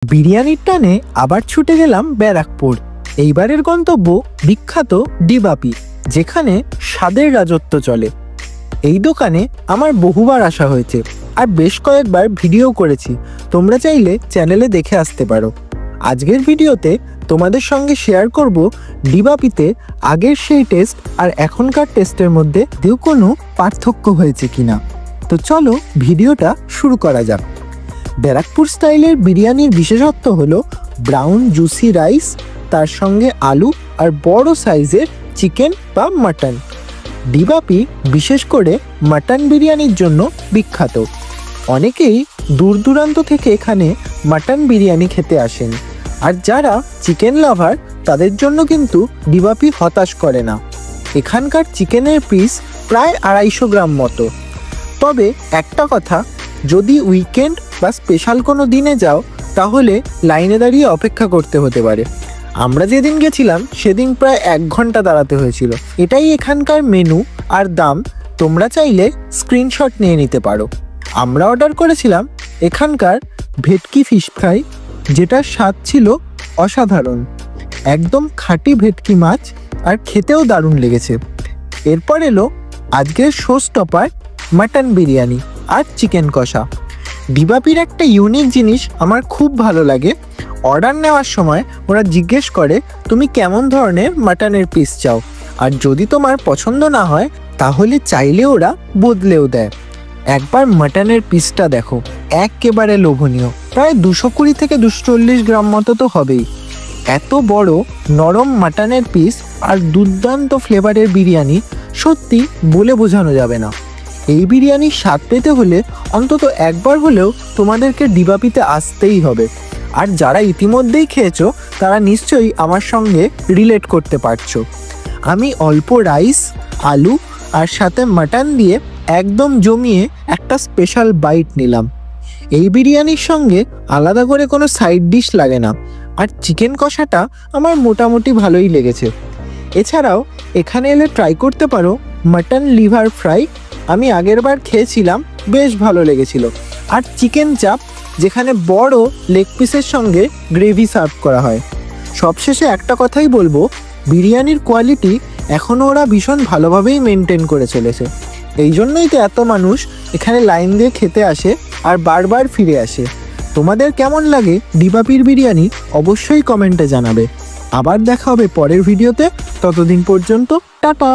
বিরিয়ানির টানে আবার ছুটে গেলাম ব্যারাকপুর। এইবারের গন্তব্য বিখ্যাত ডিবাপি, যেখানে স্বাদের রাজত্ব চলে। এই দোকানে আমার বহুবার আসা হয়েছে আর বেশ কয়েকবার ভিডিও করেছি। তোমরা চাইলে চ্যানেলে দেখে আসতে পারো। আজকের ভিডিওতে তোমাদের সঙ্গে শেয়ার করব ডিবাপিতে আগের সেই টেস্ট আর এখনকার টেস্টের মধ্যে কোনো পার্থক্য হয়েছে কিনা। তো চলো ভিডিওটা শুরু করা যাক। ব্যারাকপুর স্টাইলের বিরিয়ানির বিশেষত্ব হলো ব্রাউন জুসি রাইস, তার সঙ্গে আলু আর বড় সাইজের চিকেন বা মাটন। ডিবাপি বিশেষ করে মাটন বিরিয়ানির জন্য বিখ্যাত। অনেকেই দূর দূরান্ত থেকে এখানে মাটন বিরিয়ানি খেতে আসেন, আর যারা চিকেন লাভার তাদের জন্য কিন্তু ডিবাপি হতাশ করে না। এখানকার চিকেনের পিস প্রায় 250 গ্রাম মতো। তবে একটা কথা, যদি উইকেন্ড বা স্পেশাল কোনো দিনে যাও তাহলে লাইনে দাঁড়িয়ে অপেক্ষা করতে হতে পারে। আমরা যেদিন গেছিলাম সেদিন প্রায় 1 ঘন্টা দাঁড়াতে হয়েছিল। এটাই এখানকার মেনু আর দাম। তোমরা চাইলে স্ক্রিনশট নিয়ে নিতে পারো। আমরা অর্ডার করেছিলাম এখানকার ভেটকি ফিশ ফ্রাই, যেটার স্বাদ ছিল অসাধারণ। একদম খাঁটি ভেটকি মাছ, আর খেতেও দারুণ লেগেছে। এরপর এলো আজকের শো স্টপার মাটন বিরিয়ানি আর চিকেন কষা। ডিবাপির একটা ইউনিক জিনিস আমার খুব ভালো লাগে। অর্ডার নেওয়ার সময় ওরা জিজ্ঞেস করে তুমি কেমন ধরনের মাটনের পিস চাও, আর যদি তোমার পছন্দ না হয় তাহলে চাইলে ওরা বদলেও দেয়। একবার মাটনের পিসটা দেখো, একেবারে লোভনীয়। প্রায় 220 থেকে 240 গ্রাম মতো তো হবেই। এত বড় নরম মাটনের পিস আর দুর্দান্ত ফ্লেভারের বিরিয়ানি, সত্যি বলে বোঝানো যাবে না। এই বিরিয়ানির স্বাদ পেতে হলে অন্তত একবার হলেও তোমাদেরকে ডিবাপিতে আসতেই হবে। আর যারা ইতিমধ্যেই খেয়েছো তারা নিশ্চয়ই আমার সঙ্গে রিলেট করতে পারছো। আমি অল্প রাইস, আলু আর সাথে মাটন দিয়ে একদম জমিয়ে একটা স্পেশাল বাইট নিলাম। এই বিরিয়ানির সঙ্গে আলাদা করে কোনো সাইড ডিশ লাগে না। আর চিকেন কষাটা আমার মোটামুটি ভালোই লেগেছে। এছাড়াও এখানে এলে ট্রাই করতে পারো মাটন লিভার ফ্রাই। আমি আগেরবার খেয়েছিলাম, বেশ ভালো লেগেছিল। আর চিকেন চাপ, যেখানে বড় লেগ পিসের সঙ্গে গ্রেভি সার্ভ করা হয়। সবশেষে একটা কথাই বলবো, বিরিয়ানির কোয়ালিটি এখনও ওরা ভীষণ ভালোভাবেই মেনটেন করে চলেছে। এই জন্যই তো এত মানুষ এখানে লাইন দিয়ে খেতে আসে আর বারবার ফিরে আসে। তোমাদের কেমন লাগে ডিবাপির বিরিয়ানি অবশ্যই কমেন্টে জানাবে। আবার দেখা হবে পরের ভিডিওতে। ততদিন পর্যন্ত টাটা।